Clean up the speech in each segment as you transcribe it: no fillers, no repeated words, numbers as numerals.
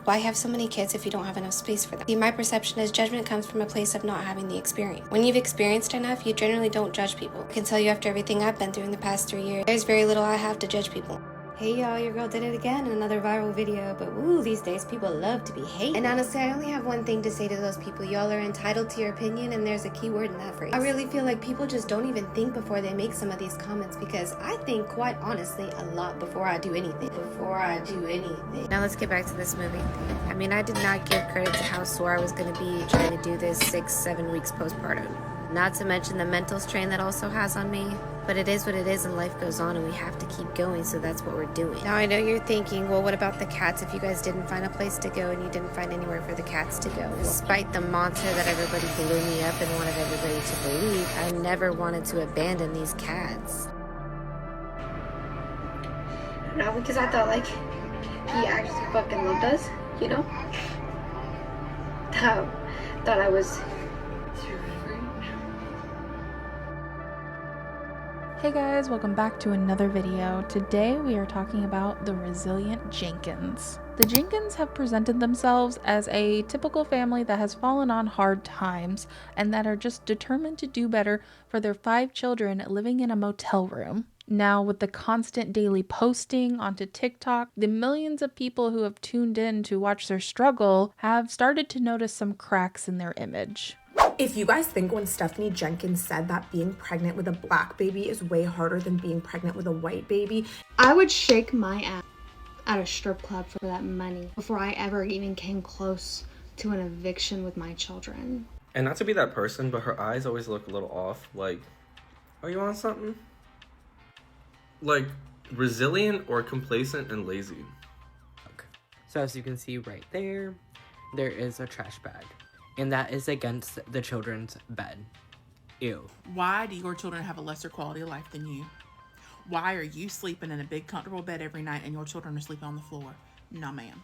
Why have so many kids if you don't have enough space for them? See, my perception is judgment comes from a place of not having the experience. When you've experienced enough, you generally don't judge people. I can tell you after everything I've been through in the past 3 years, there's very little I have to judge people. Hey y'all, your girl did it again in another viral video, but woo, these days people love to be hate. And honestly, I only have one thing to say to those people. Y'all are entitled to your opinion, and there's a key word in that phrase. I really feel like people just don't even think before they make some of these comments, because I think, quite honestly, a lot before I do anything. Now let's get back to this movie. I mean, I did not give credit to how sore I was gonna be trying to do this 6-7 weeks postpartum. Not to mention the mental strain that also has on me. But it is what it is, and life goes on, and we have to keep going, so that's what we're doing. Now I know you're thinking, well, what about the cats if you guys didn't find a place to go and you didn't find anywhere for the cats to go? Despite the mantra that everybody blew me up and wanted everybody to believe, I never wanted to abandon these cats. No, because I thought, like, he actually fucking loved us, you know? Thought I was... Hey guys, welcome back to another video. Today we are talking about the resilient Jenkins. The Jenkins have presented themselves as a typical family that has fallen on hard times and that are just determined to do better for their 5 children living in a motel room. Now, with the constant daily posting onto TikTok, the millions of people who have tuned in to watch their struggle have started to notice some cracks in their image. If you guys think when Stephanie Jenkins said that being pregnant with a black baby is way harder than being pregnant with a white baby, I would shake my ass at a strip club for that money before I ever even came close to an eviction with my children. And not to be that person, but her eyes always look a little off. Like, are you on something? Like, resilient or complacent and lazy? Okay. So as you can see right there, there is a trash bag. And that is against the children's bed. Ew. Why do your children have a lesser quality of life than you? Why are you sleeping in a big comfortable bed every night and your children are sleeping on the floor? No, ma'am.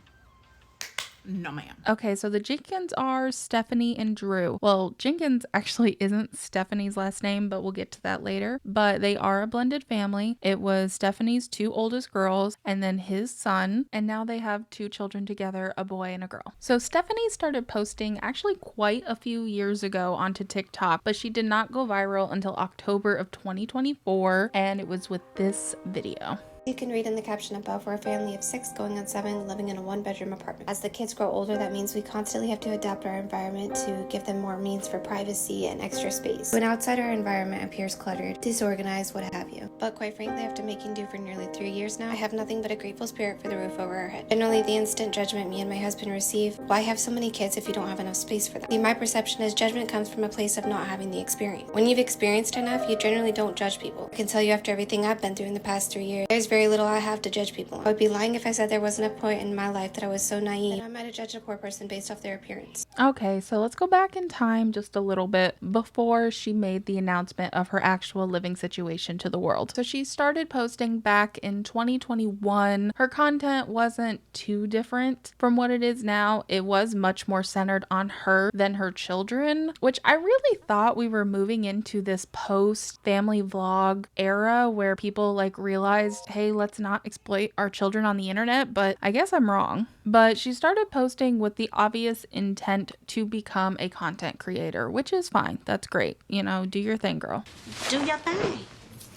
No, ma'am. Okay, so the Jenkins are Stephanie and Drew. Well, Jenkins actually isn't Stephanie's last name, but we'll get to that later. But they are a blended family. It was Stephanie's 2 oldest girls and then his son. And now they have 2 children together, a boy and a girl. So Stephanie started posting actually quite a few years ago onto TikTok, but she did not go viral until October of 2024. And it was with this video. You can read in the caption above, we're a family of 6 going on 7 living in a 1-bedroom apartment. As the kids grow older, that means we constantly have to adapt our environment to give them more means for privacy and extra space. When outside our environment appears cluttered, disorganized, what have you. But quite frankly, after making do for nearly 3 years now, I have nothing but a grateful spirit for the roof over our head. Generally, the instant judgment me and my husband receive, why have so many kids if you don't have enough space for them? See, my perception is judgment comes from a place of not having the experience. When you've experienced enough, you generally don't judge people. I can tell you after everything I've been through in the past 3 years, there's very little I have to judge people. I would be lying if I said there wasn't a point in my life that I was so naive that I might have judged a poor person based off their appearance. Okay, so let's go back in time just a little bit before she made the announcement of her actual living situation to the world. So she started posting back in 2021. Her content wasn't too different from what it is now. It was much more centered on her than her children, which I really thought we were moving into this post family vlog era where people like realized, hey, let's not exploit our children on the internet, but I guess I'm wrong. But she started posting with the obvious intent to become a content creator, which is fine. That's great. You know, do your thing, girl. Do your thing.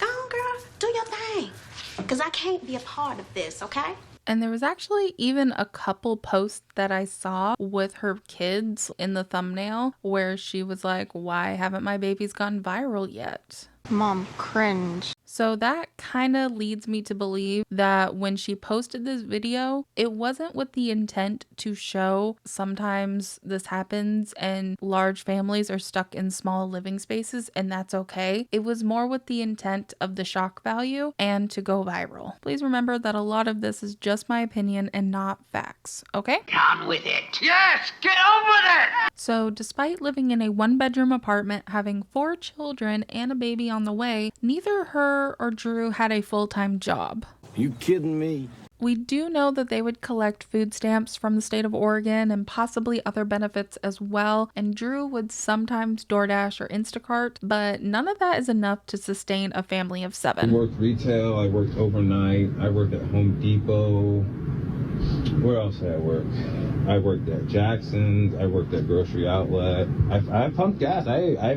Go on, girl. Do your thing. Because I can't be a part of this, okay? And there was actually even a couple posts that I saw with her kids in the thumbnail where she was like, why haven't my babies gone viral yet? Mom, cringe. So that kind of leads me to believe that when she posted this video, it wasn't with the intent to show sometimes this happens and large families are stuck in small living spaces and that's okay. It was more with the intent of the shock value and to go viral. Please remember that a lot of this is just my opinion and not facts, okay? On with it. Yes, get on with it. So despite living in a 1-bedroom apartment, having 4 children and a baby on the way, neither her or Drew had a full-time job. You kidding me? We do know that they would collect food stamps from the state of Oregon and possibly other benefits as well, and Drew would sometimes DoorDash or Instacart, but none of that is enough to sustain a family of 7. I worked retail, I worked overnight, I worked at Home Depot, Where else did I work? I worked at Jackson's. I worked at Grocery Outlet. I pumped gas. I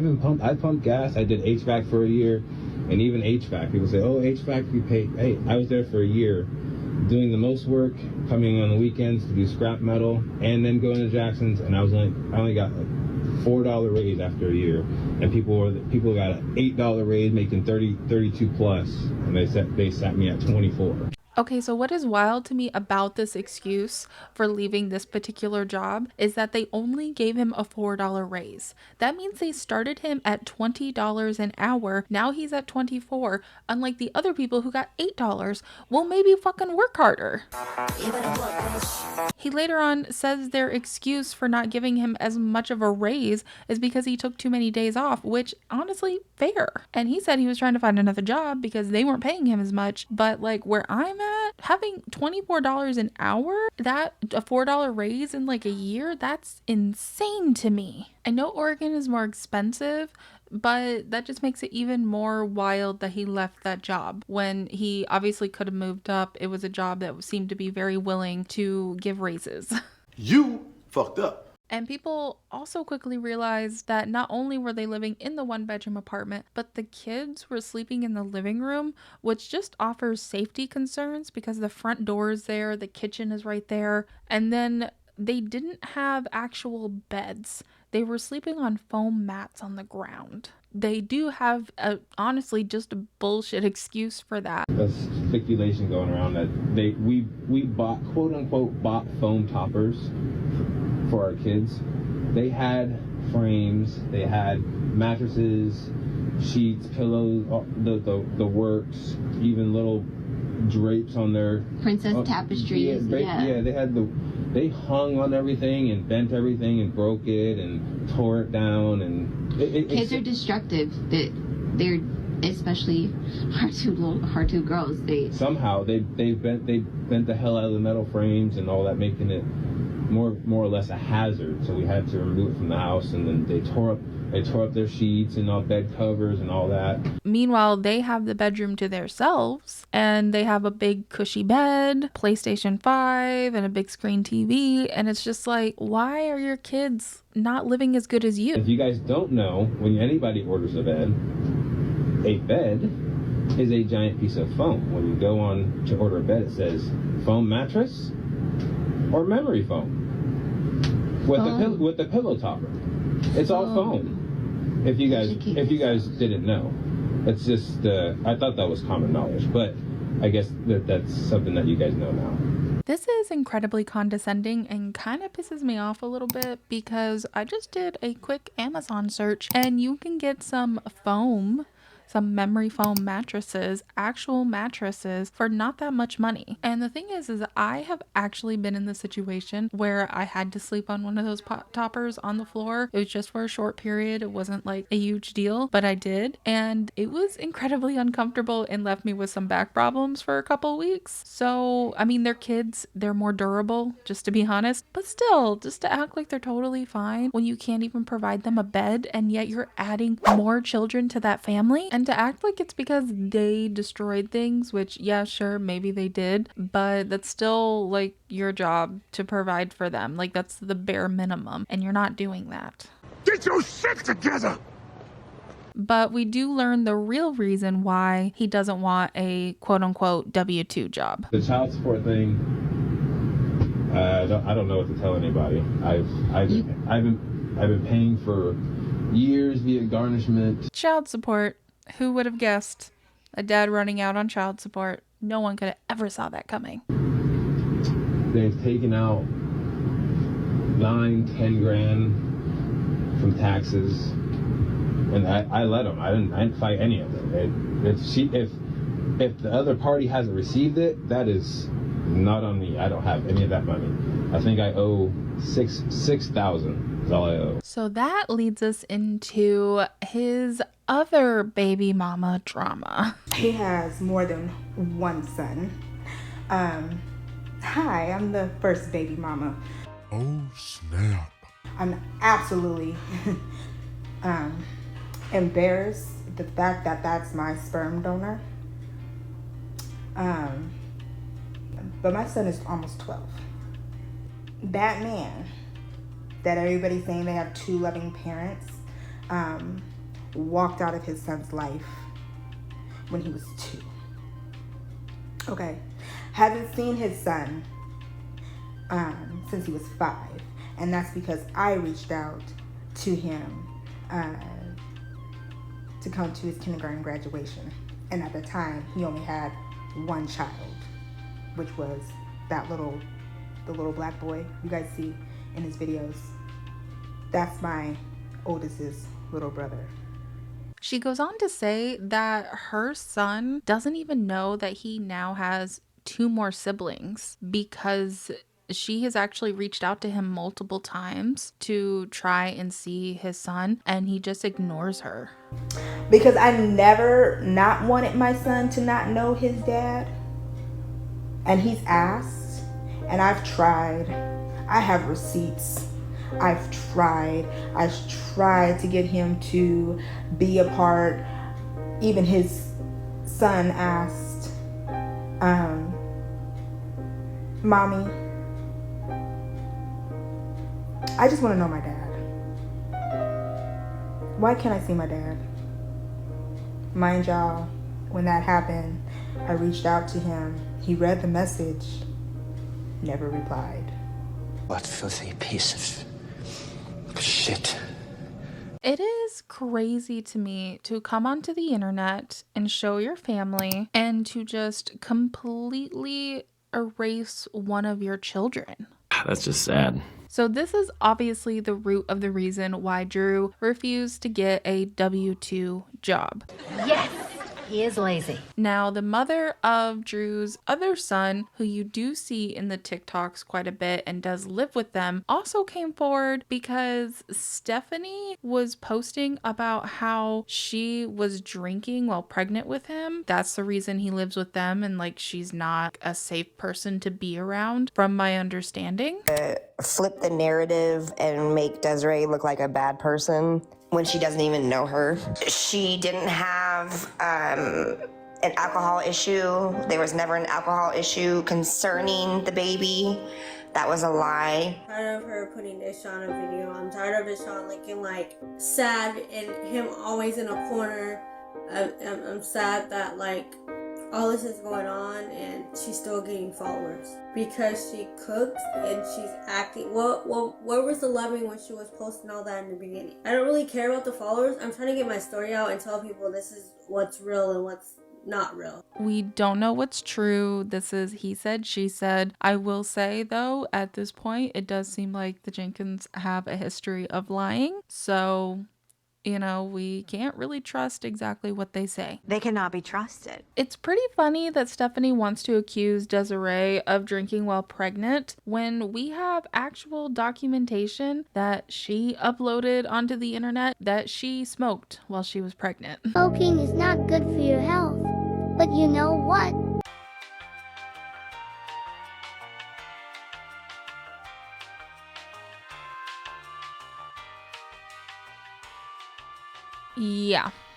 pumped gas. I did HVAC for a year, and even HVAC. People say, "Oh, HVAC, we pay." Hey, I was there for a year, doing the most work, coming on the weekends to do scrap metal, and then going to Jackson's. And I only got like $4 raise after a year, and people got an $8 raise, making 32 plus, and they sat me at 24. Okay, so what is wild to me about this excuse for leaving this particular job is that they only gave him a $4 raise. That means they started him at $20 an hour. Now he's at 24, unlike the other people who got $8. Well, maybe fucking work harder. He later on says their excuse for not giving him as much of a raise is because he took too many days off, which honestly, fair. And he said he was trying to find another job because they weren't paying him as much. But like where I'm at, having $24 an hour, that a $4 raise in like a year, that's insane to me. I know Oregon is more expensive, but that just makes it even more wild that he left that job when he obviously could have moved up. It was a job that seemed to be very willing to give raises. You fucked up. And people also quickly realized that not only were they living in the 1-bedroom apartment, but the kids were sleeping in the living room, which just offers safety concerns because the front door is there, the kitchen is right there, and then they didn't have actual beds. They were sleeping on foam mats on the ground. They do have honestly just a bullshit excuse for that. There's speculation going around that we bought, quote unquote, bought foam toppers for our kids. They had frames, they had mattresses, sheets, pillows, the works, even little drapes on their princess tapestries. They hung on everything and bent everything and broke it and tore it down, and kids are destructive. They're especially our two girls. They bent the hell out of the metal frames and all that, making it more or less a hazard. So we had to remove it from the house, and then they tore up their sheets and all bed covers and all that. Meanwhile, they have the bedroom to themselves, and they have a big cushy bed, PlayStation 5, and a big screen TV, and it's just like, why are your kids not living as good as you? If you guys don't know, when anybody orders a bed is a giant piece of foam. When you go on to order a bed, it says foam mattress or memory foam with the pillow topper. It's all foam. If you guys didn't know, it's just I thought that was common knowledge, but I guess that's something that you guys know now. This is incredibly condescending and kind of pisses me off a little bit because I just did a quick Amazon search and you can get some memory foam mattresses, actual mattresses, for not that much money. And the thing is I have actually been in the situation where I had to sleep on one of those toppers on the floor. It was just for a short period. It wasn't like a huge deal, but I did. And it was incredibly uncomfortable and left me with some back problems for a couple weeks. So, I mean, they're kids. They're more durable, just to be honest. But still, just to act like they're totally fine when you can't even provide them a bed, and yet you're adding more children to that family. And to act like it's because they destroyed things, which, yeah, sure, maybe they did, but that's still like your job to provide for them. Like, that's the bare minimum, and you're not doing that. Get your shit together! But we do learn the real reason why he doesn't want a quote-unquote W-2 job. The child support thing, I don't know what to tell anybody. I've been paying for years via garnishment. Child support. Who would have guessed? A dad running out on child support. No one could have ever saw that coming. They've taken out 9-10 grand from taxes, and I let them. I didn't fight any of it. If the other party hasn't received it, that is not on me. I don't have any of that money. I think I owe $6,000 is all I owe. So that leads us into his other baby mama drama. He has more than one son. Hi, I'm the first baby mama. Oh, snap. I'm absolutely embarrassed the fact that that's my sperm donor. But my son is almost 12. that man that everybody's saying they have two loving parents walked out of his son's life when he was 2. Okay. Hasn't seen his son since he was 5. And that's because I reached out to him to come to his kindergarten graduation. And at the time, he only had 1 child, which was the little black boy you guys see in his videos. That's my oldest's little brother. She goes on to say that her son doesn't even know that he now has 2 more siblings because she has actually reached out to him multiple times to try and see his son, and he just ignores her. Because I never not wanted my son to not know his dad. And he's asked, and I've tried. I have receipts. I've tried to get him to be a part. Even his son asked, Mommy, I just want to know my dad. Why can't I see my dad? Mind y'all, when that happened, I reached out to him. He read the message, never replied. What filthy piece of shit. It is crazy to me to come onto the internet and show your family and to just completely erase one of your children. That's just sad. So this is obviously the root of the reason why Drew refused to get a W-2 job. Yes, he is lazy. Now, the mother of Drew's other son, who you do see in the TikToks quite a bit and does live with them, also came forward because Stephanie was posting about how she was drinking while pregnant with him. That's the reason he lives with them, and like she's not a safe person to be around, from my understanding. Flip the narrative and make Desiree look like a bad person when she doesn't even know her. She didn't have an alcohol issue. There was never an alcohol issue concerning the baby. That was a lie. I'm tired of her putting Deshaun in a video. I'm tired of Deshaun looking like sad and him always in a corner. I'm sad that like all this is going on and she's still getting followers because she cooks and she's acting. Where was the loving when she was posting all that in the beginning? I don't really care about the followers. I'm trying to get my story out and tell people this is what's real and what's not real. We don't know what's true. This is he said, she said. I will say though, at this point, it does seem like the Jenkins have a history of lying. So, you know, we can't really trust exactly what they say. They cannot be trusted. It's pretty funny that Stephanie wants to accuse Desiree of drinking while pregnant when we have actual documentation that she uploaded onto the internet that she smoked while she was pregnant. Smoking is not good for your health, but you know what?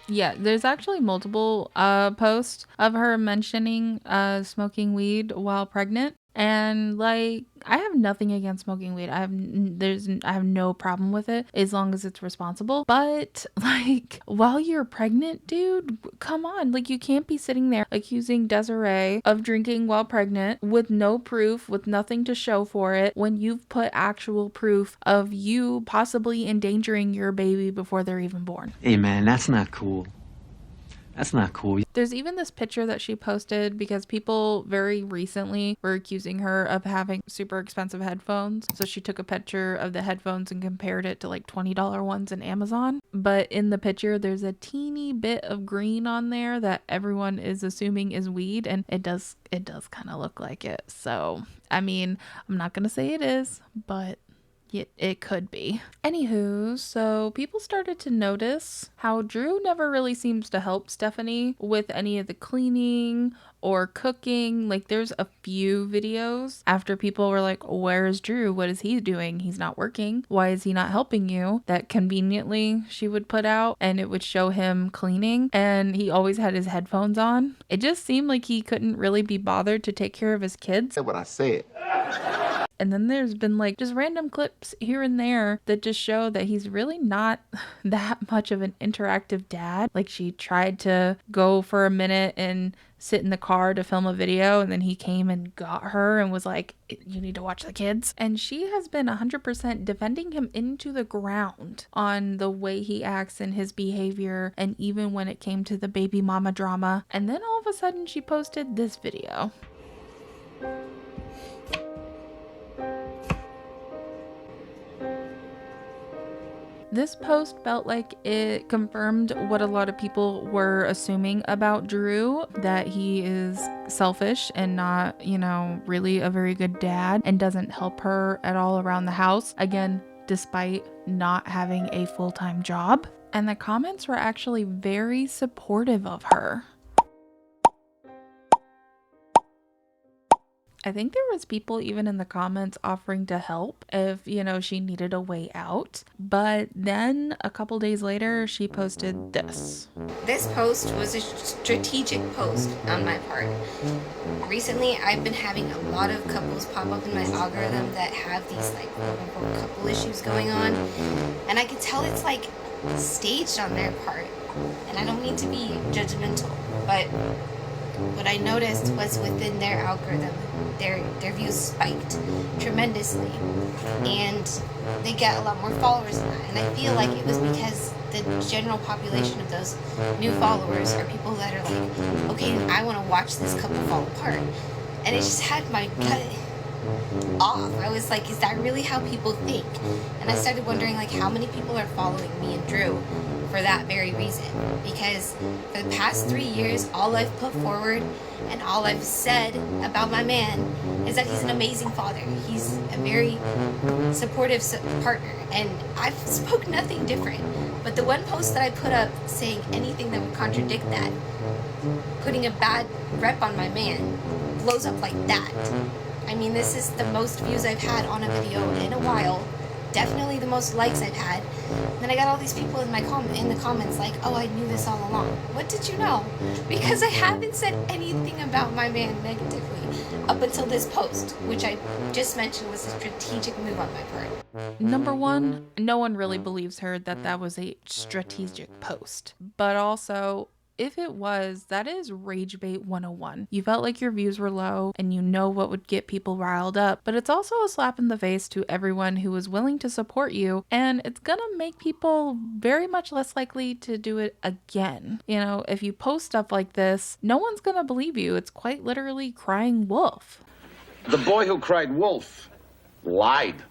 Yeah, there's actually multiple posts of her mentioning smoking weed while pregnant. And like, I have nothing against smoking weed. I have no problem with it as long as it's responsible. But like, while you're pregnant, dude, come on. Like, you can't be sitting there accusing Desiree of drinking while pregnant with no proof, with nothing to show for it, when you've put actual proof of you possibly endangering your baby before they're even born. Hey man, that's not cool. That's not cool. There's even this picture that she posted because people very recently were accusing her of having super expensive headphones. So she took a picture of the headphones and compared it to like $20 ones in Amazon. But in the picture, there's a teeny bit of green on there that everyone is assuming is weed. And it does kind of look like it. So, I mean, I'm not going to say it is, but it could be. Anywho, so people started to notice how Drew never really seems to help Stephanie with any of the cleaning or cooking. Like, there's a few videos after people were like, where's Drew? What is he doing? He's not working. Why is he not helping you? That conveniently she would put out and it would show him cleaning and he always had his headphones on. It just seemed like he couldn't really be bothered to take care of his kids. That's what I said. And then there's been like just random clips here and there that just show that he's really not that much of an interactive dad. Like she tried to go for a minute and sit in the car to film a video, and then he came and got her and was like, you need to watch the kids. And she has been 100% defending him into the ground on the way he acts and his behavior, and even when it came to the baby mama drama. And then all of a sudden she posted this video. This post felt like it confirmed what a lot of people were assuming about Drew, that he is selfish and not, you know, really a very good dad and doesn't help her at all around the house. Again, despite not having a full-time job. And the comments were actually very supportive of her. I think there was people even in the comments offering to help if, you know, she needed a way out. But then a couple days later, she posted this. This post was a strategic post on my part. Recently, I've been having a lot of couples pop up in my algorithm that have these like quote-unquote couple issues going on. And I could tell it's like staged on their part. And I don't mean to be judgmental, but what I noticed was within their algorithm, their views spiked tremendously, and they get a lot more followers than that. And I feel like it was because the general population of those new followers are people that are like, okay, I want to watch this couple fall apart. And it just had my gut off. I was like, is that really how people think? And I started wondering like how many people are following me and Drew for that very reason. Because for the past 3 years, all I've put forward and all I've said about my man is that he's an amazing father. He's a very supportive partner, and I've spoke nothing different. But the one post that I put up saying anything that would contradict that, putting a bad rep on my man, blows up like that. I mean, this is the most views I've had on a video in a while. Definitely the most likes I've had. And then I got all these people in the comments like, oh, I knew this all along. What did you know? Because I haven't said anything about my man negatively up until this post, which I just mentioned was a strategic move on my part. Number one, no one really believes her that that was a strategic post. But also, if it was, that is Ragebait 101. You felt like your views were low and you know what would get people riled up, but it's also a slap in the face to everyone who was willing to support you, and it's gonna make people very much less likely to do it again. You know, if you post stuff like this, no one's gonna believe you. It's quite literally crying wolf. The boy who cried wolf lied.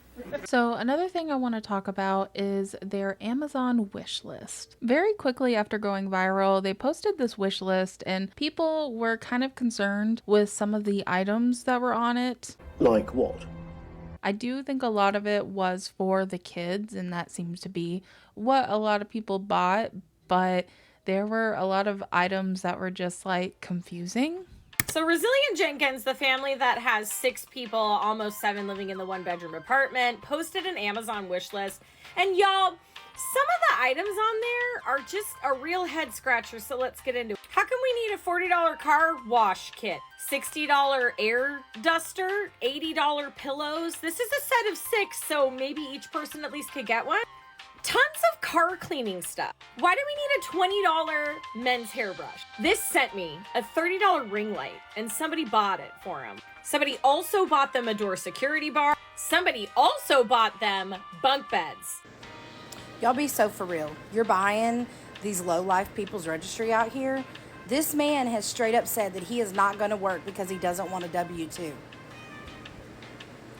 So another thing I want to talk about is their Amazon wish list. Very quickly after going viral, they posted this wish list and people were kind of concerned with some of the items that were on it. Like what? I do think a lot of it was for the kids, and that seems to be what a lot of people bought, but there were a lot of items that were just like confusing. So Resilient Jenkins, the family that has 6 people, almost 7 living in the 1-bedroom apartment, posted an Amazon wish list. And y'all, some of the items on there are just a real head scratcher, so let's get into it. How can we need a $40 car wash kit? $60 air duster? $80 pillows? This is a set of 6, so maybe each person at least could get one. Tons of car cleaning stuff. Why do we need a $20 men's hairbrush? This sent me a $30 ring light, and somebody bought it for them. Somebody also bought them a door security bar. Somebody also bought them bunk beds. Y'all be so for real. You're buying these low-life people's registry out here. This man has straight up said that he is not going to work because he doesn't want a W-2.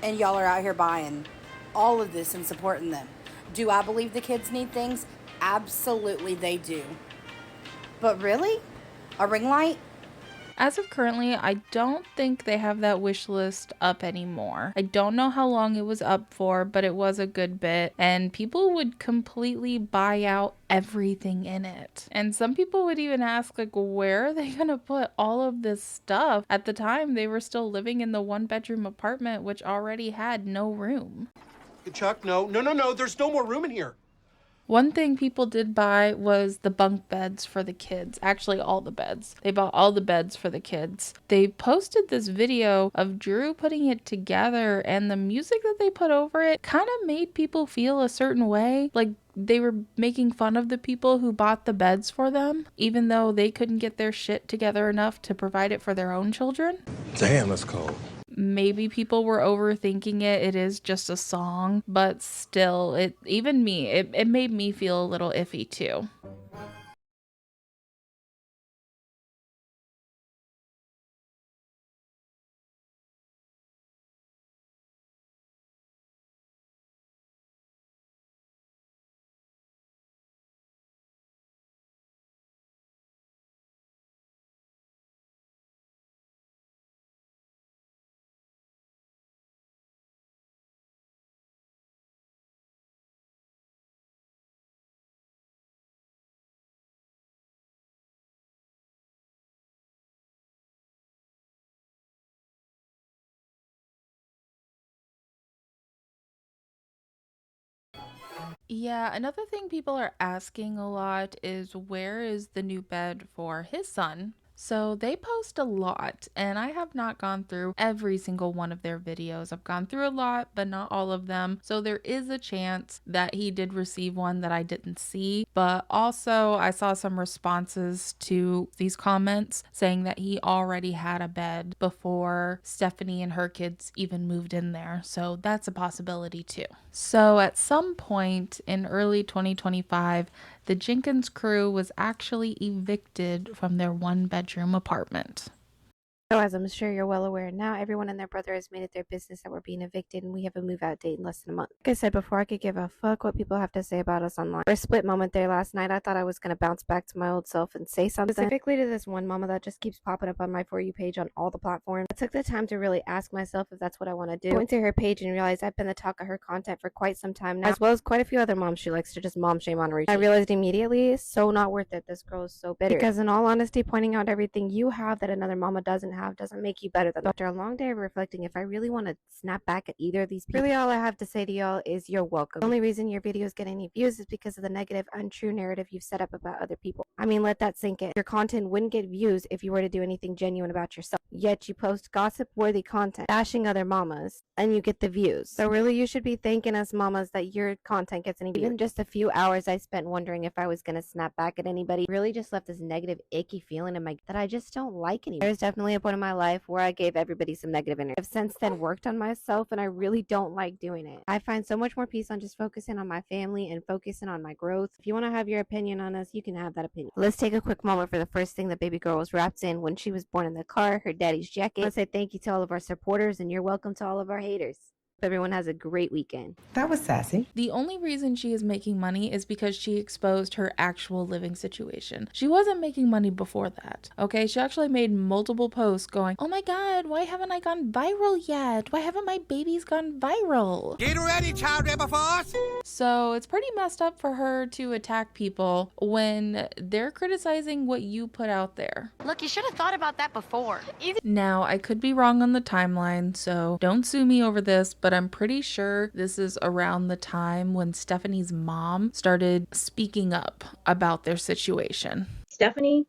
And y'all are out here buying all of this and supporting them. Do I believe the kids need things? Absolutely they do. But really? A ring light? As of currently, I don't think they have that wish list up anymore. I don't know how long it was up for, but it was a good bit, and people would completely buy out everything in it. And some people would even ask, like, where are they gonna put all of this stuff? At the time, they were still living in the 1-bedroom apartment, which already had no room. Chuck, no, there's no more room in here. One thing people did buy was the bunk beds for the kids. Actually, all the beds. They bought all the beds for the kids. They posted this video of Drew putting it together, and the music that they put over it kind of made people feel a certain way. Like they were making fun of the people who bought the beds for them, even though they couldn't get their shit together enough to provide it for their own children. Damn, that's cold. Maybe people were overthinking it. It is just a song, but still, it made me feel a little iffy too. Yeah, another thing people are asking a lot is where is the new bed for his son? So they post a lot, and I have not gone through every single one of their videos. I've gone through a lot, but not all of them. So there is a chance that he did receive one that I didn't see. But also, I saw some responses to these comments saying that he already had a bed before Stephanie and her kids even moved in there. So that's a possibility too. So at some point in early 2025, the Jenkins crew was actually evicted from their one-bedroom apartment. So as I'm sure you're well aware now, everyone and their brother has made it their business that we're being evicted, and we have a move-out date in less than a month. Like I said before, I could give a fuck what people have to say about us online. For a split moment there last night, I thought I was going to bounce back to my old self and say something. Specifically to this one mama that just keeps popping up on my For You page on all the platforms. I took the time to really ask myself if that's what I want to do. I went to her page and realized I've been the talk of her content for quite some time now, as well as quite a few other moms she likes to just mom shame on repeat. I realized immediately, it's so not worth it. This girl is so bitter. Because in all honesty, pointing out everything you have that another mama doesn't have doesn't make you better than them. After a long day of reflecting, if I really want to snap back at either of these people, really all I have to say to y'all is you're welcome. The only reason your videos get any views is because of the negative, untrue narrative you've set up about other people. I mean, let that sink in. Your content wouldn't get views if you were to do anything genuine about yourself. Yet you post gossip-worthy content, bashing other mamas, and you get the views. So really, you should be thanking us mamas that your content gets any views. Even just a few hours I spent wondering if I was going to snap back at anybody really just left this negative, icky feeling in my that I just don't like anymore. There's definitely a point in my life where I gave everybody some negative energy. I've since then worked on myself, and I really don't like doing it. I find so much more peace on just focusing on my family and focusing on my growth. If you want to have your opinion on us, you can have that opinion. Let's take a quick moment for the first thing the baby girl was wrapped in when she was born in the car, her daddy's jacket. I want to say thank you to all of our supporters, and you're welcome to all of our haters. Hope everyone has a great weekend. That was sassy. The only reason she is making money is because she exposed her actual living situation. She wasn't making money before that, okay? She actually made multiple posts going, oh my god, why haven't I gone viral yet? Why haven't my babies gone viral? Get ready, child labor force! So it's pretty messed up for her to attack people when they're criticizing what you put out there. Look, you should have thought about that before. Now, I could be wrong on the timeline, so don't sue me over this, but I'm pretty sure this is around the time when Stephanie's mom started speaking up about their situation. Stephanie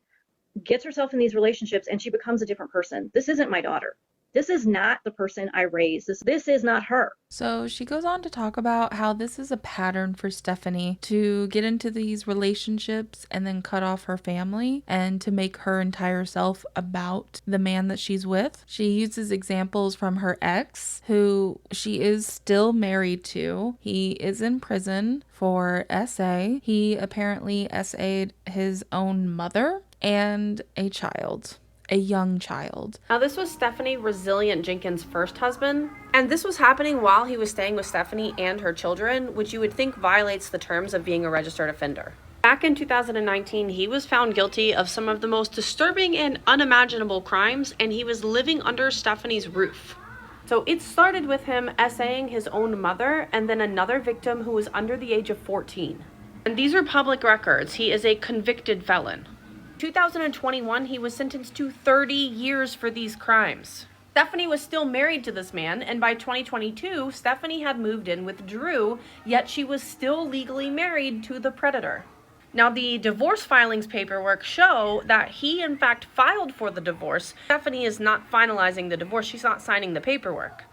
gets herself in these relationships and she becomes a different person. This isn't my daughter. This is not the person I raised. This is not her. So she goes on to talk about how this is a pattern for Stephanie to get into these relationships and then cut off her family and to make her entire self about the man that she's with. She uses examples from her ex, who she is still married to. He is in prison for SA. He apparently SA'd his own mother and a child. A young child. Now, this was Stephanie Resilient Jenkins' first husband, and this was happening while he was staying with Stephanie and her children, which you would think violates the terms of being a registered offender. Back in 2019, he was found guilty of some of the most disturbing and unimaginable crimes, and he was living under Stephanie's roof. So it started with him SAing his own mother and then another victim who was under the age of 14. And these are public records. He is a convicted felon. 2021, he was sentenced to 30 years for these crimes. Stephanie was still married to this man, and by 2022, Stephanie had moved in with Drew, yet she was still legally married to the predator. Now, the divorce filings paperwork show that he, in fact, filed for the divorce. Stephanie is not finalizing the divorce. She's not signing the paperwork.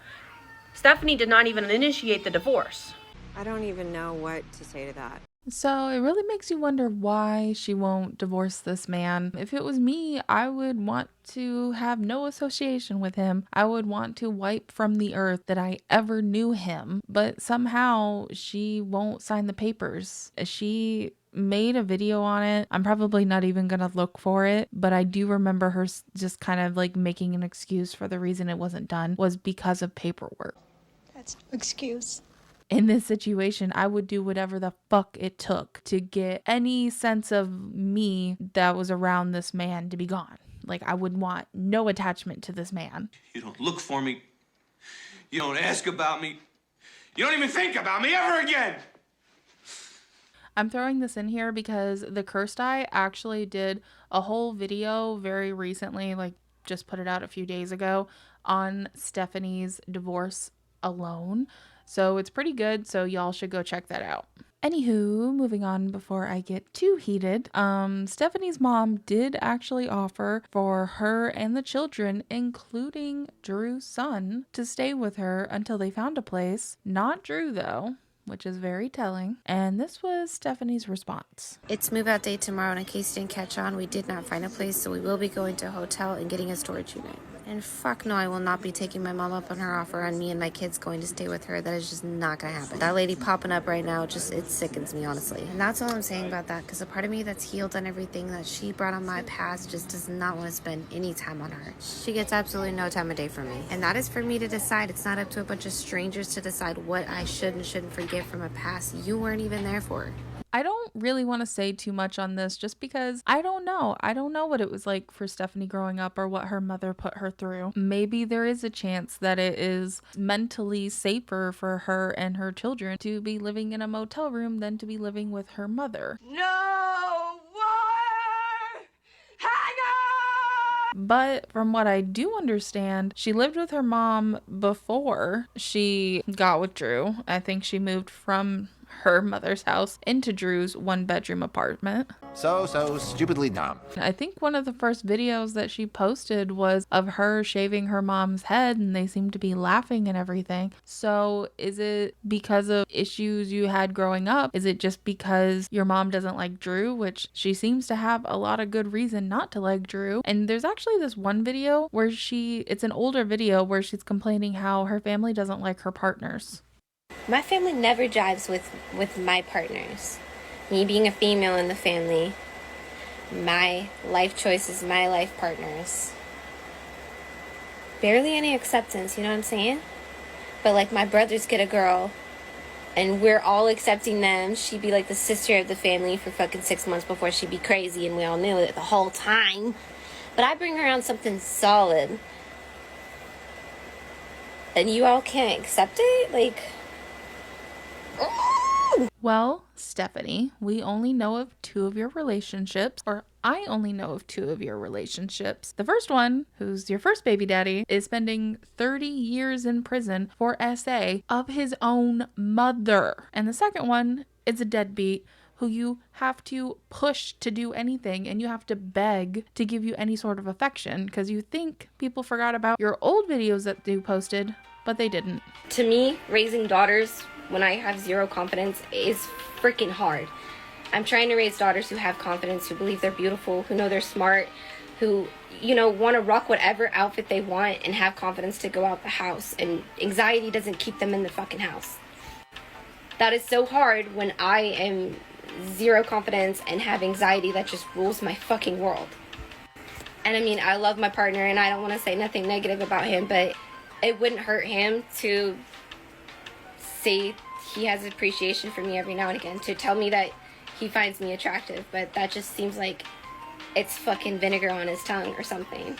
Stephanie did not even initiate the divorce. I don't even know what to say to that. So it really makes you wonder why she won't divorce this man. If it was me, I would want to have no association with him. I would want to wipe from the earth that I ever knew him. But somehow she won't sign the papers. She made a video on it. I'm probably not even gonna look for it, but I do remember her just kind of like making an excuse for the reason it wasn't done was because of paperwork. That's no excuse. In this situation, I would do whatever the fuck it took to get any sense of me that was around this man to be gone. Like, I would want no attachment to this man. You don't look for me. You don't ask about me. You don't even think about me ever again. I'm throwing this in here because the Cursed Eye actually did a whole video very recently, like just put it out a few days ago, on Stephanie's divorce alone. So it's pretty good, so y'all should go check that out. Anywho, moving on before I get too heated, Stephanie's mom did actually offer for her and the children, including Drew's son, to stay with her until they found a place. Not Drew, though, which is very telling. And this was Stephanie's response. It's move out day tomorrow, and in case you didn't catch on, we did not find a place, so we will be going to a hotel and getting a storage unit. And fuck no, I will not be taking my mom up on her offer on me and my kids going to stay with her. That is just not gonna happen. That lady popping up right now, it sickens me, honestly. And that's all I'm saying about that, because a part of me that's healed on everything that she brought on my past just does not want to spend any time on her. She gets absolutely no time of day from me. And that is for me to decide. It's not up to a bunch of strangers to decide what I should and shouldn't forget from a past you weren't even there for. I don't really want to say too much on this just because I don't know. I don't know what it was like for Stephanie growing up or what her mother put her through. Maybe there is a chance that it is mentally safer for her and her children to be living in a motel room than to be living with her mother. No more hangers! But from what I do understand, she lived with her mom before she got with Drew. I think she moved from her mother's house into Drew's one-bedroom apartment. So stupidly dumb. I think one of the first videos that she posted was of her shaving her mom's head, and they seemed to be laughing and everything. So is it because of issues you had growing up? Is it just because your mom doesn't like Drew, which she seems to have a lot of good reason not to like Drew? And there's actually this one video where it's an older video where she's complaining how her family doesn't like her partners. My family never jives with my partners. Me being a female in the family, my life choices, my life partners. Barely any acceptance, you know what I'm saying? But like my brothers get a girl, and we're all accepting them. She'd be like the sister of the family for fucking 6 months before she'd be crazy, and we all knew it the whole time. But I bring her around something solid, and you all can't accept it? Like... Well, Stephanie, we only know of 2 of your relationships, or I only know of 2 of your relationships. The first one, who's your first baby daddy, is spending 30 years in prison for SA of his own mother. And the second one is a deadbeat who you have to push to do anything, and you have to beg to give you any sort of affection because you think people forgot about your old videos that you posted, but they didn't. To me, raising daughters when I have zero confidence is freaking hard. I'm trying to raise daughters who have confidence, who believe they're beautiful, who know they're smart, who, you know, want to rock whatever outfit they want and have confidence to go out the house, and anxiety doesn't keep them in the fucking house. That is so hard when I am zero confidence and have anxiety that just rules my fucking world. And I mean, I love my partner and I don't want to say nothing negative about him, but it wouldn't hurt him to say he has appreciation for me every now and again, to tell me that he finds me attractive, but that just seems like it's fucking vinegar on his tongue or something.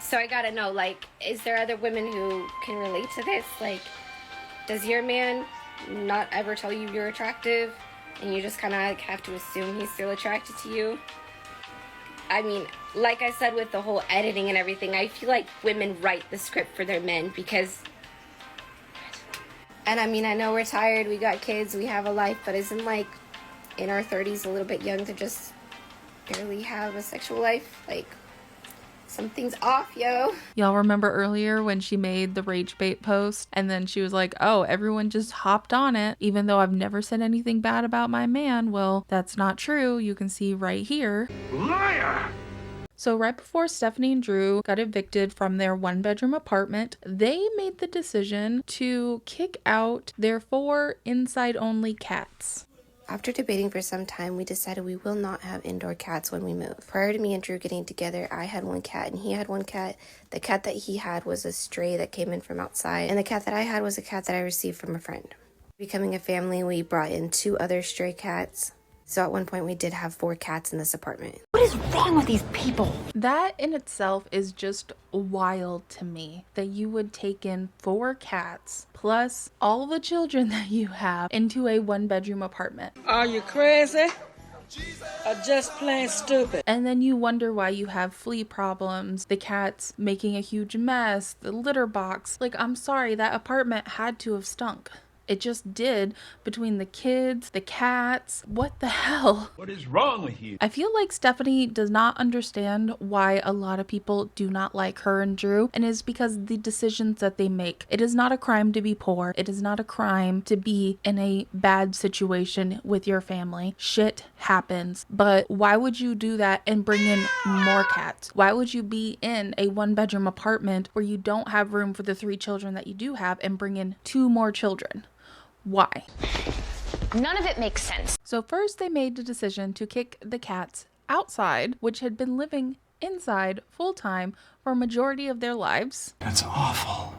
So I gotta know, like, is there other women who can relate to this? Like, does your man not ever tell you you're attractive and you just kind of like have to assume he's still attracted to you? I mean, like I said with the whole editing and everything, I feel like women write the script for their men because... And I mean, I know we're tired, we got kids, we have a life, but isn't like in our 30s a little bit young to just barely have a sexual life? Like, something's off, yo. Y'all remember earlier when she made the Ragebait post and then she was like, oh, everyone just hopped on it even though I've never said anything bad about my man? Well, that's not true. You can see right here. Liar! So right before Stephanie and Drew got evicted from their one-bedroom apartment, they made the decision to kick out their 4 inside-only cats. After debating for some time, we decided we will not have indoor cats when we move. Prior to me and Drew getting together, I had 1 cat and he had 1 cat. The cat that he had was a stray that came in from outside, and the cat that I had was a cat that I received from a friend. Becoming a family, we brought in 2 other stray cats. So at one point we did have 4 cats in this apartment. What is wrong with these people? That in itself is just wild to me, that you would take in 4 cats plus all the children that you have into a 1-bedroom apartment. Are you crazy? Or just plain stupid? And then you wonder why you have flea problems, the cats making a huge mess, the litter box. Like, I'm sorry, that apartment had to have stunk. It just did, between the kids, the cats. What the hell? What is wrong with you? I feel like Stephanie does not understand why a lot of people do not like her and Drew, and it's because the decisions that they make. It is not a crime to be poor. It is not a crime to be in a bad situation with your family. Shit happens. But why would you do that and bring in more cats? Why would you be in a 1-bedroom apartment where you don't have room for the 3 children that you do have and bring in 2 more children? Why? None of it makes sense. So first they made the decision to kick the cats outside, which had been living inside full-time for a majority of their lives. That's awful.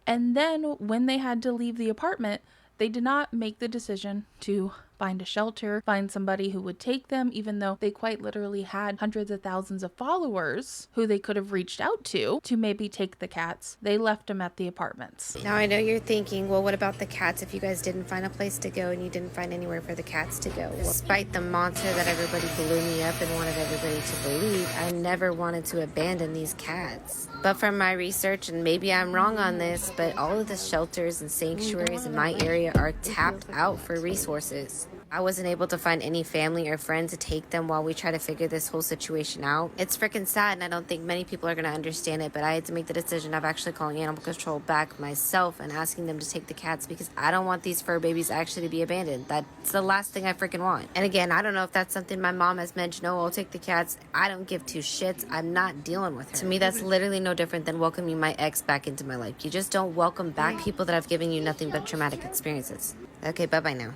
And then when they had to leave the apartment, they did not make the decision to find a shelter, find somebody who would take them, even though they quite literally had hundreds of thousands of followers who they could have reached out to maybe take the cats. They left them at the apartments. Now I know you're thinking, well, what about the cats if you guys didn't find a place to go and you didn't find anywhere for the cats to go? Despite the monster that everybody blew me up and wanted everybody to believe, I never wanted to abandon these cats. But from my research, and maybe I'm wrong on this, but all of the shelters and sanctuaries in my area are tapped out for resources. I wasn't able to find any family or friends to take them while we try to figure this whole situation out. It's freaking sad, and I don't think many people are going to understand it, but I had to make the decision of actually calling animal control back myself and asking them to take the cats because I don't want these fur babies actually to be abandoned. That's the last thing I freaking want. And again, I don't know if that's something my mom has mentioned. No, I'll take the cats. I don't give 2 shits. I'm not dealing with her. To me, that's literally no different than welcoming my ex back into my life. You just don't welcome back people that have given you nothing but traumatic experiences. Okay, bye-bye now.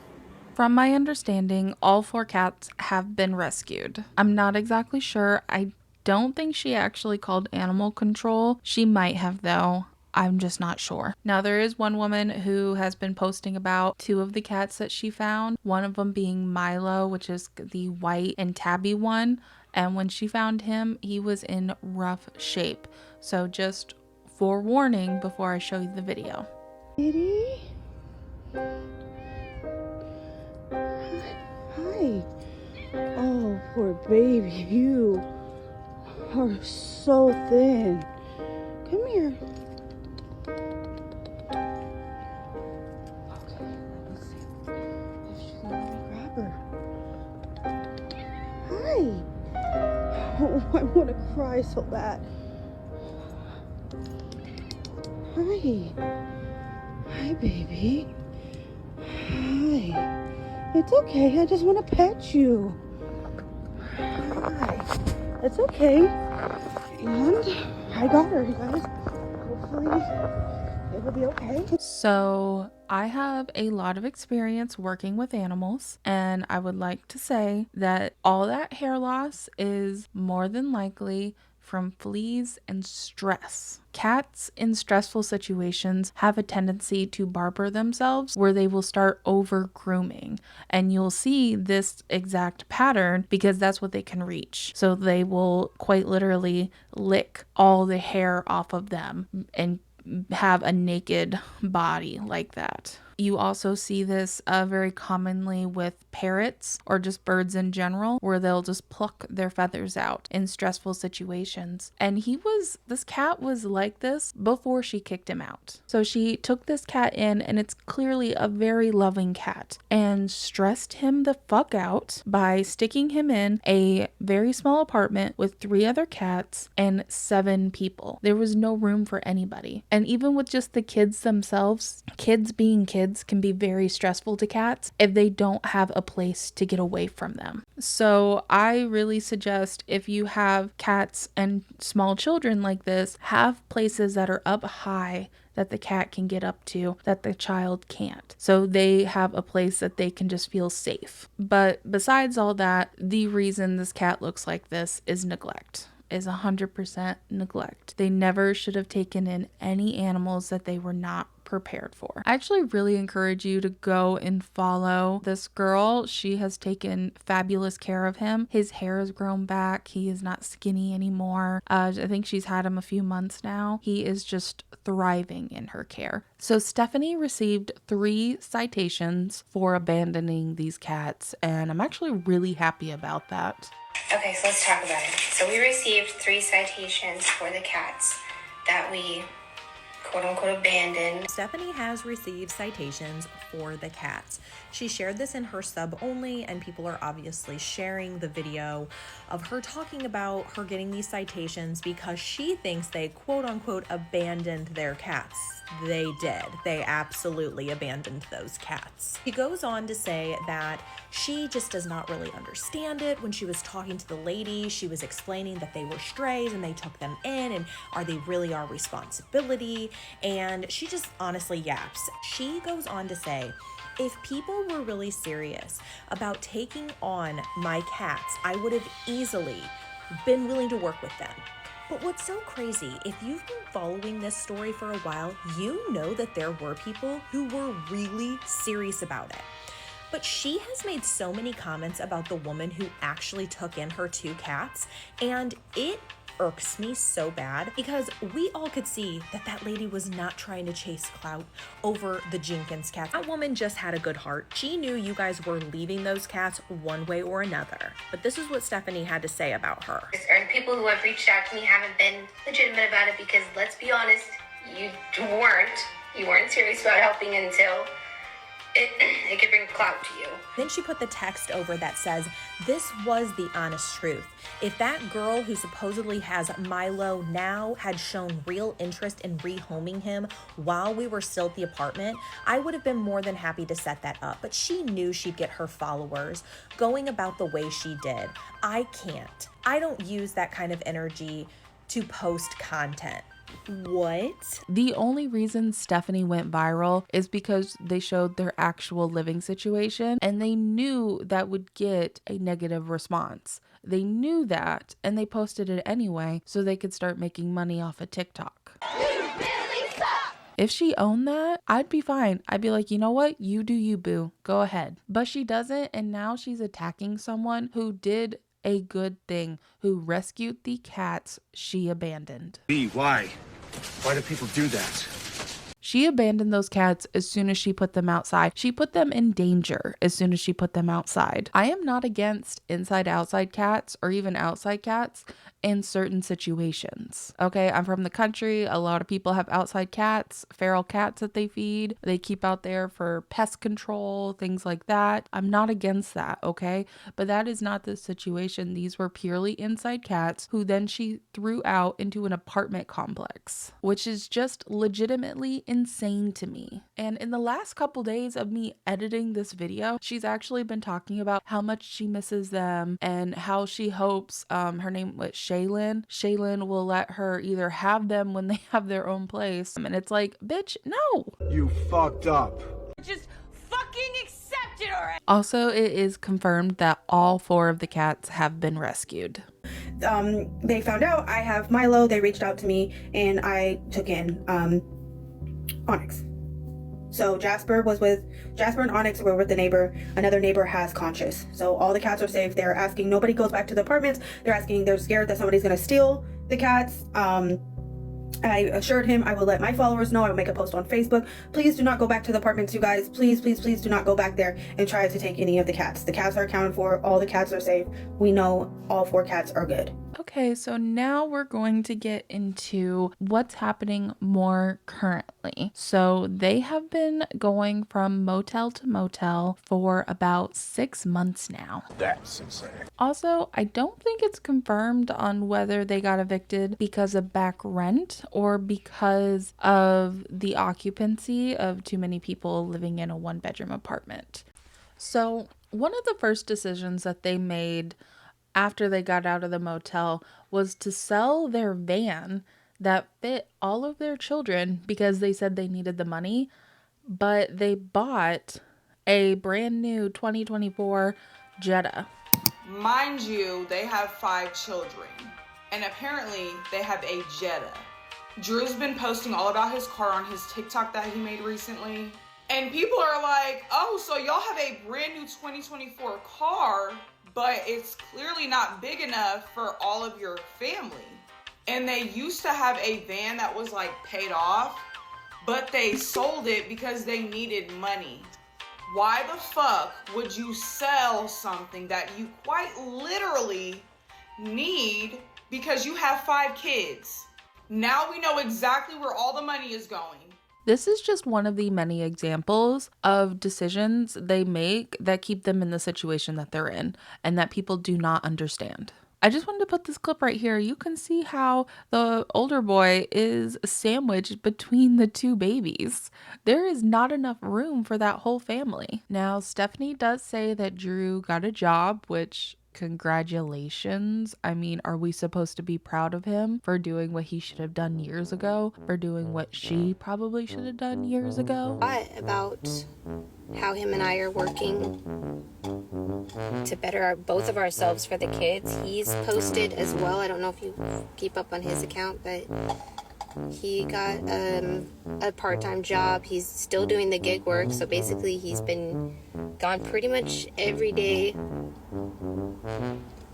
From my understanding, all 4 cats have been rescued. I'm not exactly sure. I don't think she actually called animal control. She might have though. I'm just not sure. Now there is one woman who has been posting about 2 of the cats that she found. One of them being Milo, which is the white and tabby one. And when she found him, he was in rough shape. So just forewarning before I show you the video. Kitty? Hi. Oh, poor baby. You are so thin. Come here. Okay, let's see if she's gonna let me grab her. Hi. Oh, I want to cry so bad. Hi. Hi, baby. Hi. It's okay. I just want to pet you. Hi. It's okay. And I got her, you guys. Hopefully it'll be okay. So I have a lot of experience working with animals, and I would like to say that all that hair loss is more than likely from fleas and stress. Cats in stressful situations have a tendency to barber themselves where they will start over grooming, and you'll see this exact pattern because that's what they can reach. So they will quite literally lick all the hair off of them and have a naked body like that. You also see this very commonly with parrots or just birds in general, where they'll just pluck their feathers out in stressful situations. And this cat was like this before she kicked him out. So she took this cat in, and it's clearly a very loving cat, and stressed him the fuck out by sticking him in a very small apartment with 3 other cats and 7 people. There was no room for anybody. And even with just the kids themselves, kids being kids can be very stressful to cats if they don't have a place to get away from them. So I really suggest, if you have cats and small children like this, have places that are up high that the cat can get up to that the child can't. So they have a place that they can just feel safe. But besides all that, the reason this cat looks like this is neglect. Is 100% neglect. They never should have taken in any animals that they were not prepared for. I actually really encourage you to go and follow this girl. She has taken fabulous care of him. His hair has grown back. He is not skinny anymore. I think she's had him a few months now. He is just thriving in her care. So Stephanie received 3 citations for abandoning these cats, and I'm actually really happy about that. Okay, so let's talk about it. So we received 3 citations for the cats that we quote-unquote abandoned. Stephanie has received citations for the cats. She shared this in her sub only, and people are obviously sharing the video of her talking about her getting these citations because she thinks they quote-unquote abandoned their cats. They did. They absolutely abandoned those cats. She goes on to say that she just does not really understand it. When she was talking to the lady, she was explaining that they were strays and they took them in, and are they really our responsibility? And she just honestly yaps. She goes on to say, if people were really serious about taking on my cats, I would have easily been willing to work with them. But what's so crazy, if you've been following this story for a while, you know that there were people who were really serious about it. But she has made so many comments about the woman who actually took in her 2 cats, and it irks me so bad because we all could see that that lady was not trying to chase clout over the Jenkins cats. That woman just had a good heart. She knew you guys were leaving those cats one way or another. But this is what Stephanie had to say about her. Or people who have reached out to me haven't been legitimate about it because, let's be honest, you weren't serious about helping until it could bring clout to you. Then she put the text over that says, this was the honest truth. If that girl who supposedly has Milo now had shown real interest in rehoming him while we were still at the apartment, I would have been more than happy to set that up. But she knew she'd get her followers going about the way she did. I can't. I don't use that kind of energy to post content. What? The only reason Stephanie went viral is because they showed their actual living situation, and they knew that would get a negative response. They knew that, and they posted it anyway so they could start making money off of TikTok. If she owned that, I'd be fine. I'd be like, you know what? You do you, boo. Go ahead. But she doesn't, and now she's attacking someone who did a good thing, who rescued the cats she abandoned. Why? Why do people do that? She abandoned those cats as soon as she put them outside. She put them in danger as soon as she put them outside. I am not against inside-outside cats or even outside cats in certain situations. Okay, I'm from the country. A lot of people have outside cats, feral cats that they feed. They keep out there for pest control, things like that. I'm not against that, okay? But that is not the situation. These were purely inside cats who then she threw out into an apartment complex, which is just legitimately insane to me. And in the last couple days of me editing this video, she's actually been talking about how much she misses them and how she hopes her name was Shaylin will let her either have them when they have their own place. And it's like, bitch, no. You fucked up. Just fucking accept it already. Also, it is confirmed that all 4 of the cats have been rescued. They found out I have Milo. They reached out to me and I took in Onyx. So Jasper and Onyx were with the neighbor. Another neighbor has Conscious. So all the cats are safe. They're asking, nobody goes back to the apartments. They're scared that somebody's gonna steal the cats. I assured him I will let my followers know. I will make a post on Facebook. Please do not go back to the apartments, you guys. Please, please, please do not go back there and try to take any of the cats. The cats are accounted for. All the cats are safe. We know all 4 cats are good. Okay, so now we're going to get into what's happening more currently. So they have been going from motel to motel for about 6 months now. That's insane. Also, I don't think it's confirmed on whether they got evicted because of back rent or because of the occupancy of too many people living in a 1-bedroom apartment. So one of the first decisions that they made after they got out of the motel was to sell their van that fit all of their children because they said they needed the money, but they bought a brand new 2024 Jetta. Mind you, they have 5 children, and apparently they have a Jetta. Drew's been posting all about his car on his TikTok that he made recently, and people are like, oh, so y'all have a brand new 2024 car, but it's clearly not big enough for all of your family. And they used to have a van that was like paid off, but they sold it because they needed money. Why the fuck would you sell something that you quite literally need because you have 5 kids? Now we know exactly where all the money is going. This is just one of the many examples of decisions they make that keep them in the situation that they're in and that people do not understand. I just wanted to put this clip right here. You can see how the older boy is sandwiched between the 2 babies. There is not enough room for that whole family. Now, Stephanie does say that Drew got a job, which congratulations. I mean, are we supposed to be proud of him for doing what he should have done years ago? For doing what she probably should have done years ago? About how him and I are working to better both of ourselves for the kids. He's posted as well. I don't know if you keep up on his account, but he got a part-time job. He's still doing the gig work, so basically he's been gone pretty much every day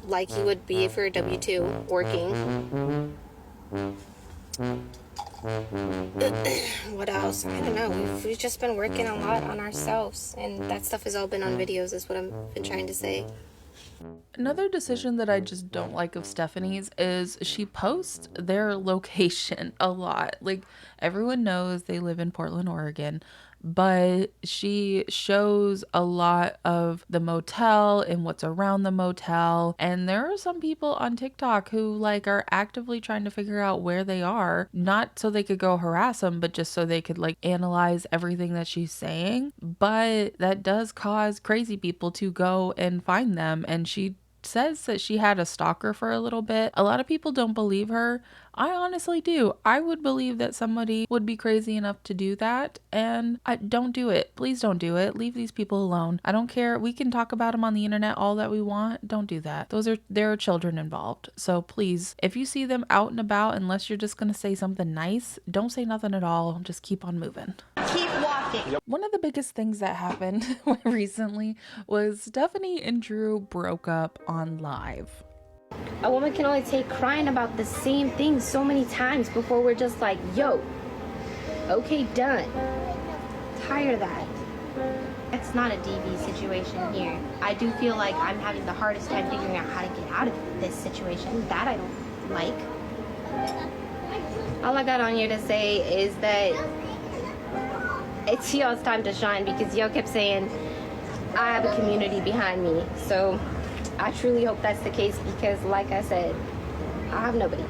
like he would be for a W-2 working. What else? I don't know. We've just been working a lot on ourselves, and that stuff has all been on videos is what I've been trying to say. Another decision that I just don't like of Stephanie's is she posts their location a lot. Like, everyone knows they live in Portland, Oregon, but she shows a lot of the motel and what's around the motel. And there are some people on TikTok who like are actively trying to figure out where they are, not so they could go harass them, but just so they could like analyze everything that she's saying. But that does cause crazy people to go and find them. And she says that she had a stalker for a little bit. A lot of people don't believe her. I honestly do. I would believe that somebody would be crazy enough to do that, and don't do it. Please don't do it. Leave these people alone. I don't care. We can talk about them on the internet all that we want. Don't do that. There are children involved. So please, if you see them out and about, unless you're just gonna say something nice, don't say nothing at all. Just keep on moving. Keep walking. One of the biggest things that happened recently was Stephanie and Drew broke up on live. A woman can only take crying about the same thing so many times before we're just like, yo, okay, done. Tired of that. It's not a DV situation here. I do feel like I'm having the hardest time figuring out how to get out of this situation. That I don't like. All I got on here to say is that it's y'all's time to shine, because y'all kept saying I have a community behind me. So I truly hope that's the case, because like I said, I have nobody.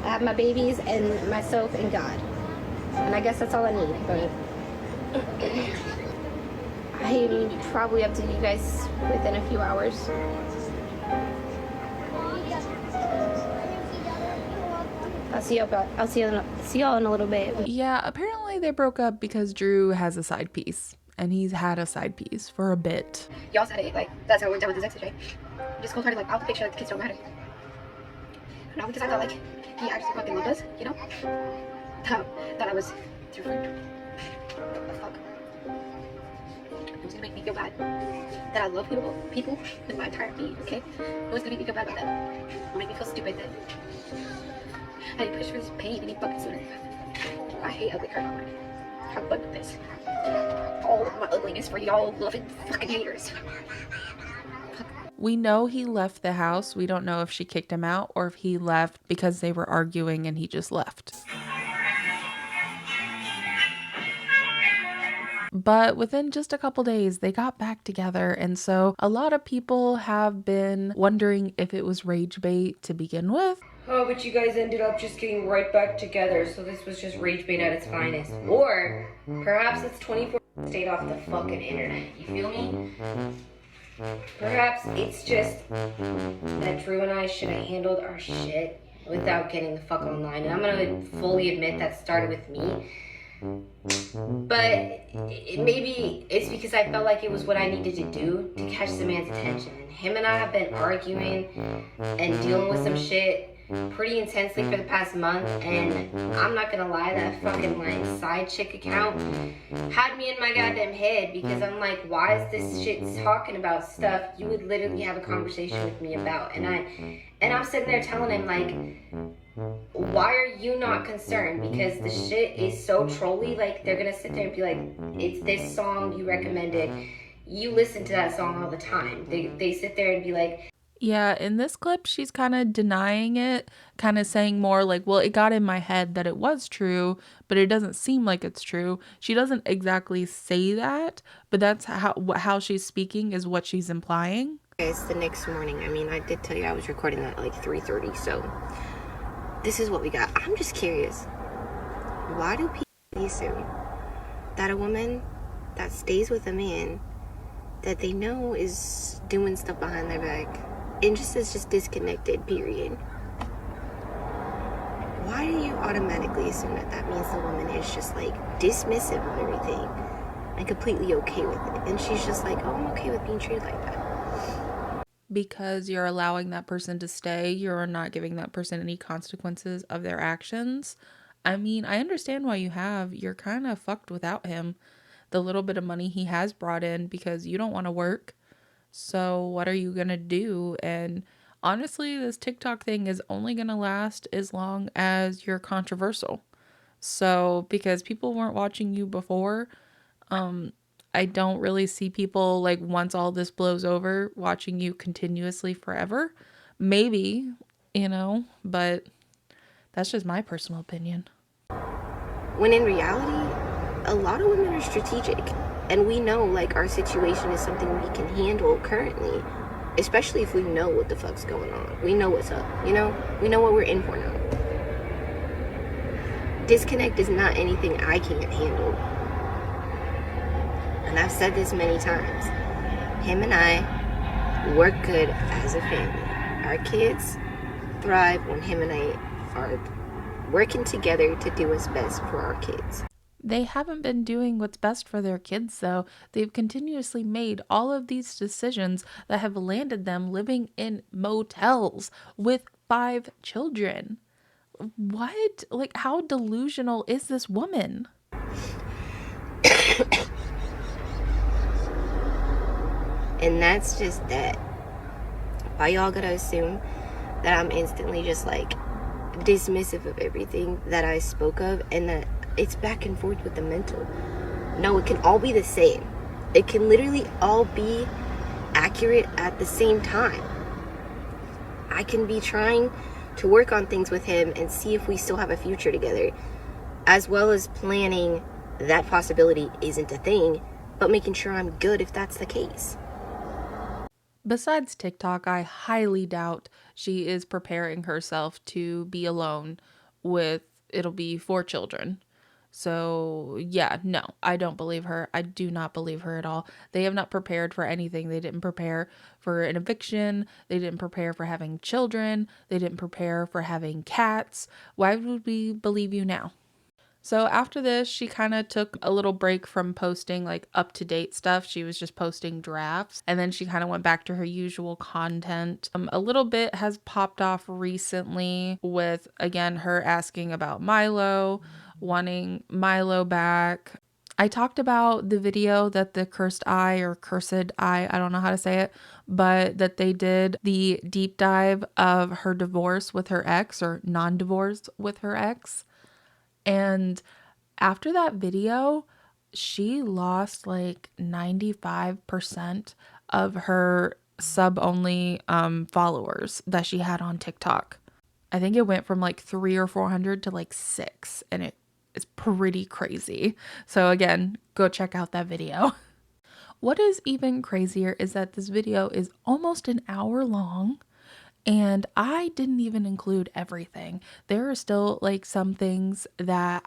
I have my babies and myself and God. And I guess that's all I need, but I'm probably up to you guys within a few hours. I'll see y'all in a little bit. Yeah, apparently they broke up because Drew has a side piece. And he's had a side piece for a bit. Y'all said it, like, that's how it worked out with his exes, right? Just cold-hearted, like, out the picture, like, the kids don't matter. No, because I thought, like, he actually fucking loved us, you know? Thought I was too freaked. What the fuck? It was gonna make me feel bad that I love people with my entire being, okay? It was gonna make me feel bad about that. It'll make me feel stupid that How you push for this pain and you fucking sooner. I hate ugly hurt. Have fun with this. All of my ugliness for y'all loving fucking haters. We know he left the house. We don't know if she kicked him out or if he left because they were arguing and he just left. But within just a couple days, they got back together. And so a lot of people have been wondering if it was Ragebait to begin with. Oh, but you guys ended up just getting right back together, so this was just Ragebait at its finest. Or perhaps it's 24 stayed off the fucking internet. You feel me? Perhaps it's just that Drew and I should have handled our shit without getting the fuck online. And I'm gonna fully admit that started with me. But maybe it's because I felt like it was what I needed to do to catch the man's attention. And him and I have been arguing and dealing with some shit pretty intensely for the past month, and I'm not gonna lie, that fucking like side chick account had me in my goddamn head, because I'm like, why is this shit talking about stuff you would literally have a conversation with me about? And I'm sitting there telling him like, why are you not concerned? Because the shit is so trolly. Like, they're gonna sit there and be like, it's this song you recommended, you listen to that song all the time. They sit there and be like, Yeah, in this clip, she's kind of denying it, kind of saying more like, well, it got in my head that it was true, but it doesn't seem like it's true. She doesn't exactly say that, but that's how she's speaking is what she's implying. It's the next morning. I mean, I did tell you I was recording that at like 3:30, so this is what we got. I'm just curious. Why do people assume that a woman that stays with a man that they know is doing stuff behind their back and just is just disconnected, period? Why do you automatically assume that that means the woman is just like dismissive of everything and completely okay with it? And she's just like, oh, I'm okay with being treated like that. Because you're allowing that person to stay, you're not giving that person any consequences of their actions. I mean, I understand why you're kind of fucked without him. The little bit of money he has brought in because you don't want to work. So what are you going to do? And honestly, this TikTok thing is only going to last as long as you're controversial. So because people weren't watching you before, I don't really see people like once all this blows over watching you continuously forever. Maybe, but that's just my personal opinion. When in reality, a lot of women are strategic, and we know like our situation is something we can handle currently, especially if we know what the fuck's going on. We know what's up, we know what we're in for now. Disconnect is not anything I can't handle. And I've said this many times. Him and I work good as a family. Our kids thrive when him and I are working together to do what's best for our kids. They haven't been doing what's best for their kids, though. They've continuously made all of these decisions that have landed them living in motels with 5 children. What? Like, how delusional is this woman? And that's just that. Why y'all gotta assume that I'm instantly just like dismissive of everything that I spoke of, and that it's back and forth with the mental? No, it can all be the same. It can literally all be accurate at the same time. I can be trying to work on things with him and see if we still have a future together, as well as planning that possibility isn't a thing, but making sure I'm good if that's the case. Besides TikTok, I highly doubt she is preparing herself to be alone with, it'll be 4 children. So yeah, no, I don't believe her. I do not believe her at all. They have not prepared for anything. They didn't prepare for an eviction. They didn't prepare for having children. They didn't prepare for having cats. Why would we believe you now? So after this, she kind of took a little break from posting like up-to-date stuff. She was just posting drafts, and then she kind of went back to her usual content. A little bit has popped off recently with, again, her asking about Milo, wanting Milo back. I talked about the video that the cursed eye or cursed eye, I don't know how to say it, but that they did the deep dive of her divorce with her ex or non-divorce with her ex. And after that video, she lost like 95% of her sub-only followers that she had on TikTok. I think it went from like 300 or 400 to like 6, and it's pretty crazy. So again, go check out that video. What is even crazier is that this video is almost an hour long, and I didn't even include everything. There are still like some things that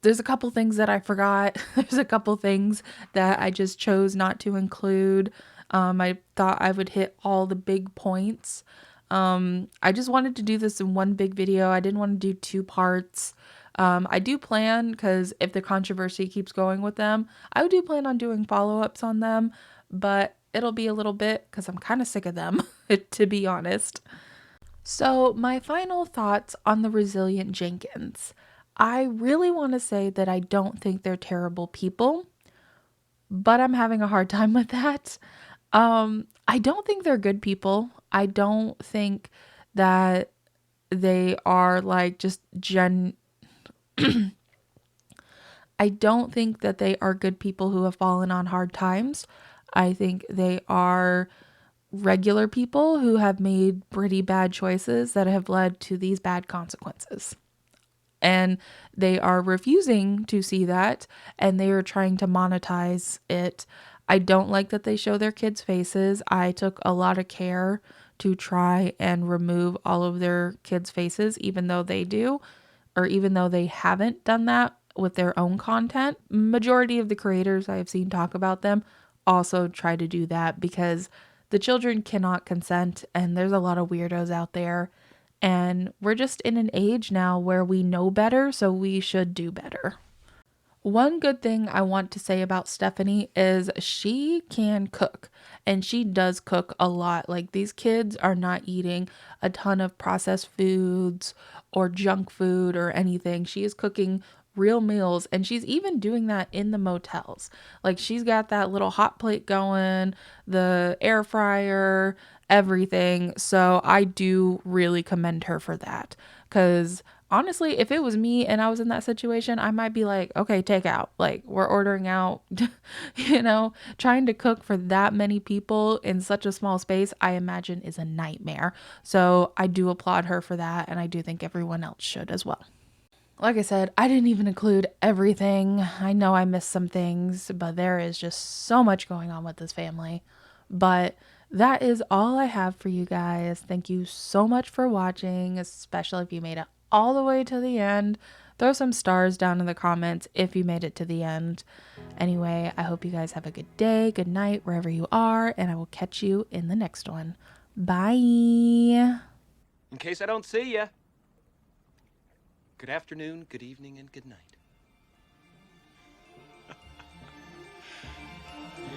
there's a couple things that I forgot. There's a couple things that I just chose not to include. I thought I would hit all the big points. I just wanted to do this in one big video. I didn't want to do 2 parts. I do plan, because if the controversy keeps going with them, I do plan on doing follow-ups on them, but it'll be a little bit because I'm kind of sick of them, to be honest. So my final thoughts on the resilient Jenkins. I really want to say that I don't think they're terrible people, but I'm having a hard time with that. I don't think they're good people. I don't think that they are like just I don't think that they are good people who have fallen on hard times. I think they are regular people who have made pretty bad choices that have led to these bad consequences. And they are refusing to see that, and they are trying to monetize it. I don't like that they show their kids' faces. I took a lot of care to try and remove all of their kids' faces, even though they do, or even though they haven't done that with their own content. Majority of the creators I have seen talk about them also try to do that, because the children cannot consent, and there's a lot of weirdos out there. And we're just in an age now where we know better, so we should do better. One good thing I want to say about Stephanie is she can cook, and she does cook a lot. Like, these kids are not eating a ton of processed foods or junk food or anything. She is cooking real meals, and she's even doing that in the motels. Like, she's got that little hot plate going, the air fryer, everything. So I do really commend her for that, because honestly, if it was me and I was in that situation, I might be like, okay, take out. Like, we're ordering out. Trying to cook for that many people in such a small space, I imagine, is a nightmare. So I do applaud her for that, and I do think everyone else should as well. Like I said, I didn't even include everything. I know I missed some things, but there is just so much going on with this family. But that is all I have for you guys. Thank you so much for watching, especially if you made it all the way to the end. Throw some stars down in the comments if you made it to the end. Anyway, I hope you guys have a good day, good night, wherever you are, and I will catch you in the next one. Bye. In case I don't see ya, good afternoon, good evening, and good night.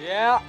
Yeah.